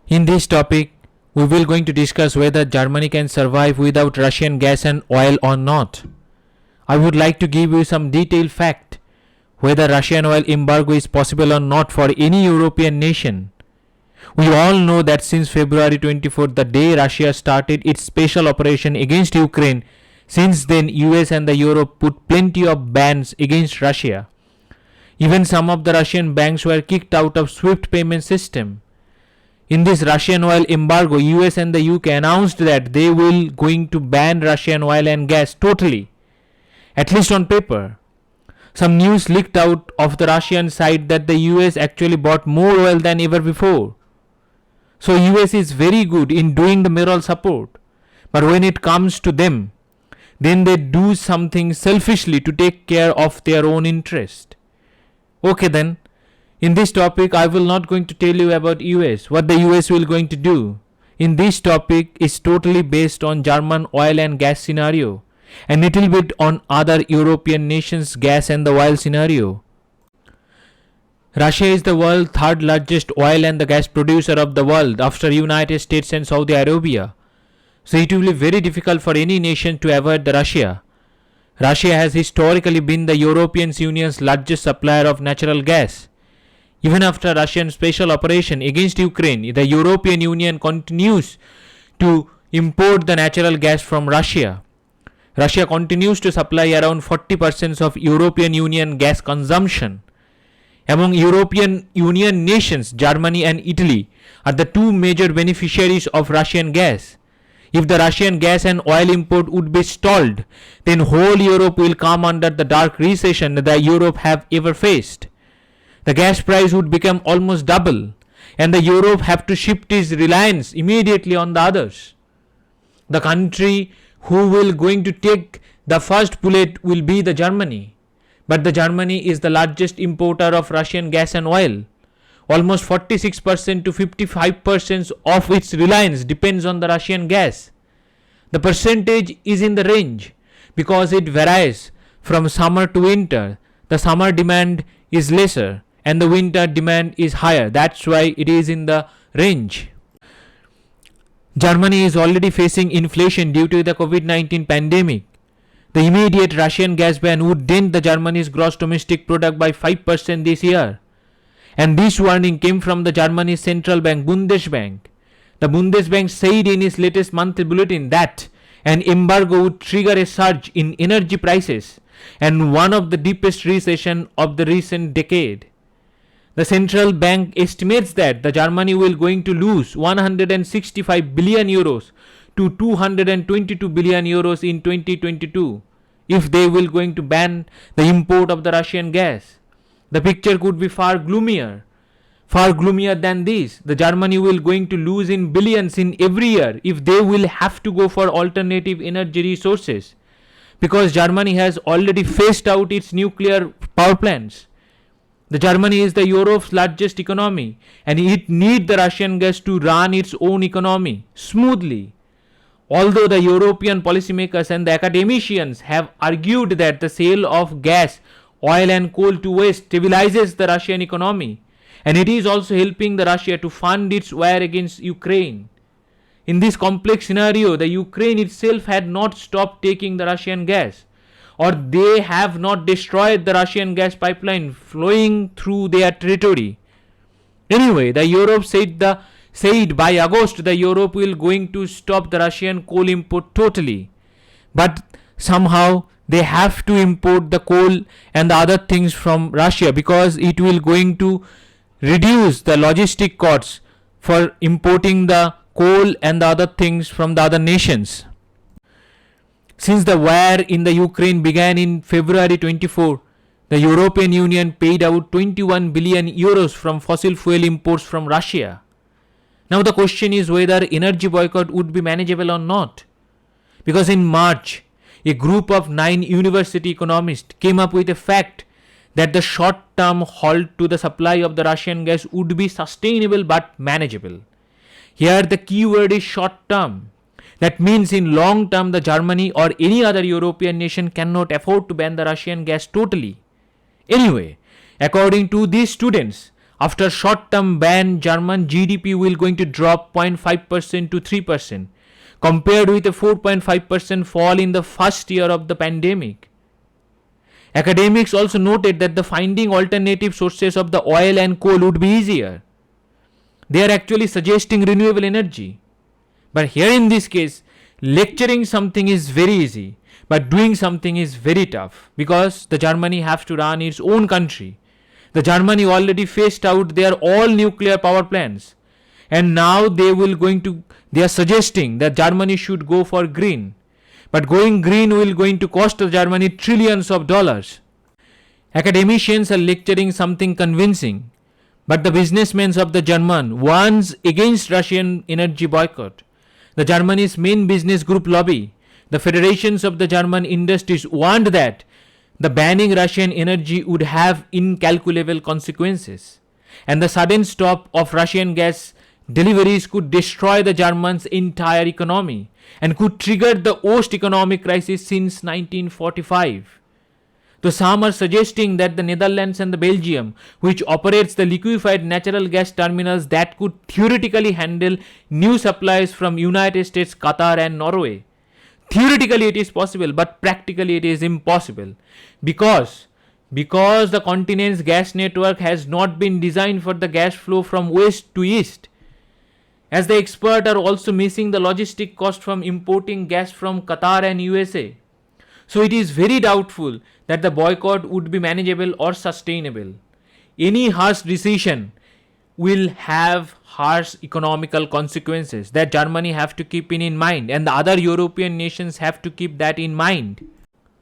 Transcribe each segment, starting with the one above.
In this topic, we will going to discuss whether Germany can survive without Russian gas and oil or not. I would like to give you some detailed fact whether Russian oil embargo is possible or not for any European nation. We all know that since February 24th, the day Russia started its special operation against Ukraine, since then US and the Europe put plenty of bans against Russia. Even some of the Russian banks were kicked out of SWIFT payment system. In this Russian oil embargo, US and the UK announced that they will going to ban Russian oil and gas totally, at least on paper. Some news leaked out of the Russian side that the US actually bought more oil than ever before. So US is very good in doing the moral support. But when it comes to them, then they do something selfishly to take care of their own interest. Okay then. In this topic, I will not going to tell you about US, what the US will going to do. In this topic is totally based on German oil and gas scenario, and little bit on other European nations' gas and the oil scenario. Russia is the world's third largest oil and the gas producer of the world after United States and Saudi Arabia. So it will be very difficult for any nation to avoid the Russia. Russia has historically been the European Union's largest supplier of natural gas. Even after Russian special operation against Ukraine, the European Union continues to import the natural gas from Russia. Russia continues to supply around 40% of European Union gas consumption. Among European Union nations, Germany and Italy are the two major beneficiaries of Russian gas. If the Russian gas and oil import would be stalled, then whole Europe will come under the dark recession that Europe have ever faced. The gas price would become almost double, and the Europe have to shift its reliance immediately on the others. The country who will going to take the first bullet will be the Germany. But the Germany is the largest importer of Russian gas and oil. Almost 46% to 55% of its reliance depends on the Russian gas. The percentage is in the range because it varies from summer to winter. The summer demand is lesser and the winter demand is higher. That's why it is in the range. Germany is already facing inflation due to the COVID-19 pandemic. The immediate Russian gas ban would dent the Germany's gross domestic product by 5% this year. And this warning came from the Germany's central bank, Bundesbank. The Bundesbank said in its latest monthly bulletin that an embargo would trigger a surge in energy prices and one of the deepest recession of the recent decade. The central bank estimates that the Germany will going to lose 165 billion euros to 222 billion euros in 2022 if they will going to ban the import of the Russian gas. The picture could be far gloomier than this. The Germany will going to lose in billions in every year if they will have to go for alternative energy resources, because Germany has already phased out its nuclear power plants. The Germany is the Europe's largest economy and it needs the Russian gas to run its own economy smoothly. Although the European policymakers and the academicians have argued that the sale of gas, oil and coal to West stabilizes the Russian economy, and it is also helping the Russia to fund its war against Ukraine. In this complex scenario, the Ukraine itself had not stopped taking the Russian gas, or they have not destroyed the Russian gas pipeline flowing through their territory. Anyway, the Europe said by August the Europe will going to stop the Russian coal import totally. But somehow they have to import the coal and the other things from Russia because it will going to reduce the logistic costs for importing the coal and the other things from the other nations. Since the war in the Ukraine began in February 24, the European Union paid out 21 billion euros from fossil fuel imports from Russia. Now the question is whether energy boycott would be manageable or not. Because in March, a group of 9 university economists came up with a fact that the short-term halt to the supply of the Russian gas would be sustainable but manageable. Here the key word is short-term. That means in long term the Germany or any other European nation cannot afford to ban the Russian gas totally. Anyway, according to these students, After short-term ban, German GDP will going to drop 0.5% to 3%, compared with a 4.5% fall in the first year of the pandemic. Academics also noted that the finding alternative sources of the oil and coal would be easier. They are actually suggesting renewable energy. But here in this case, lecturing something is very easy, but doing something is very tough, because the Germany have to run its own country. The Germany already phased out their all nuclear power plants, and now they are suggesting that Germany should go for green. But going green will going to cost Germany trillions of dollars. Academicians are lecturing something convincing, but the businessmen of the German warns against Russian energy boycott. The Germany's main business group lobby, the federations of the German industries, warned that the banning Russian energy would have incalculable consequences, and the sudden stop of Russian gas deliveries could destroy the Germans' entire economy and could trigger the worst economic crisis since 1945. So some are suggesting that the Netherlands and the Belgium, which operates the liquefied natural gas terminals that could theoretically handle new supplies from United States, Qatar and Norway. Theoretically it is possible, but practically it is impossible, because the continent's gas network has not been designed for the gas flow from west to east. As the experts are also missing the logistic cost from importing gas from Qatar and USA. So it is very doubtful that the boycott would be manageable or sustainable. Any harsh decision will have harsh economical consequences that Germany have to keep in mind, and the other European nations have to keep that in mind.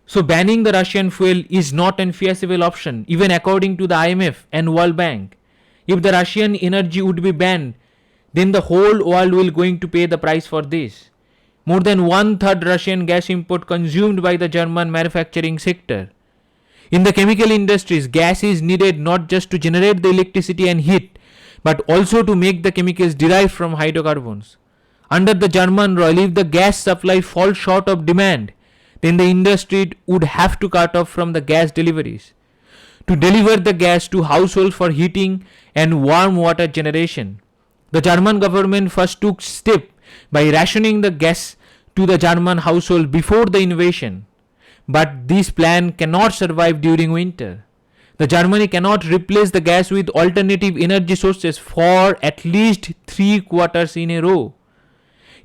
So banning the Russian fuel is not a feasible option, even according to the IMF and World Bank. If the Russian energy would be banned, then the whole world will going to pay the price for this. More than 1/3 Russian gas import consumed by the German manufacturing sector. In the chemical industries, gas is needed not just to generate the electricity and heat, but also to make the chemicals derived from hydrocarbons. Under the German rule, if the gas supply falls short of demand, then the industry would have to cut off from the gas deliveries to deliver the gas to households for heating and warm water generation. The German government first took step by rationing the gas to the German household before the invasion. But this plan cannot survive during winter. The Germany cannot replace the gas with alternative energy sources for at least 3 quarters in a row.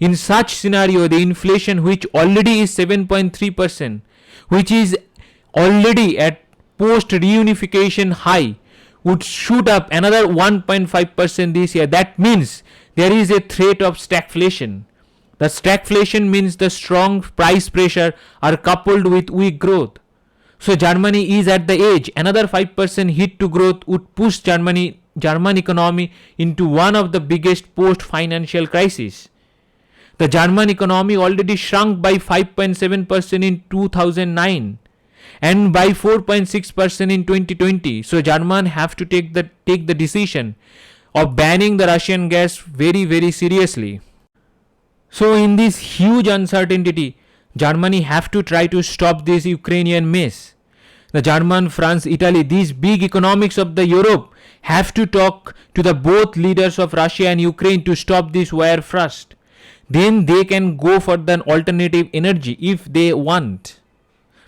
In such scenario, the inflation, which already is 7.3%, which is already at post-reunification high, would shoot up another 1.5% this year. That means there is a threat of stagflation. The stagflation means the strong price pressure are coupled with weak growth. So Germany is at the edge. Another 5% hit to growth would push German economy into one of the biggest post-financial crises. The German economy already shrunk by 5.7% in 2009 and by 4.6% in 2020. So Germany have to take the decision of banning the Russian gas very, very seriously. So in this huge uncertainty, Germany have to try to stop this Ukrainian mess. The German, France, Italy, these big economics of the Europe have to talk to the both leaders of Russia and Ukraine to stop this war first. Then they can go for the alternative energy if they want.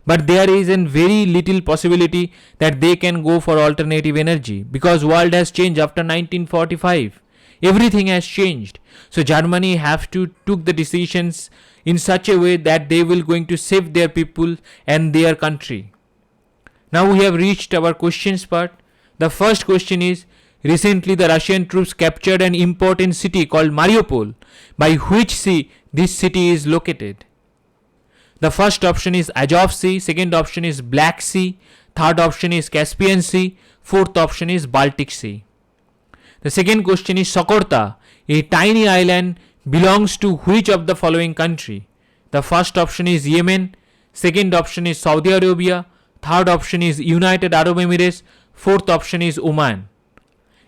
But there is a very little possibility that they can go for alternative energy, because world has changed after 1945. Everything has changed. So Germany have to took the decisions in such a way that they will going to save their people and their country. Now we have reached our questions part. The first question is, recently the Russian troops captured an important city called Mariupol. By which sea this city is located? The first option is Azov Sea, second option is Black Sea, third option is Caspian Sea, fourth option is Baltic Sea. The second question is Sokorta, a tiny island, belongs to which of the following country? The first option is Yemen, second option is Saudi Arabia, third option is United Arab Emirates, fourth option is Oman.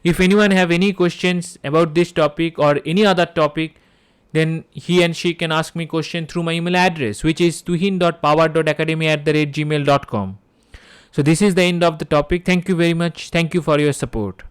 If anyone have any questions about this topic or any other topic, then he and she can ask me question through my email address, which is tuhin.power.academy@gmail.com. So this is the end of the topic. Thank you very much. Thank you for your support.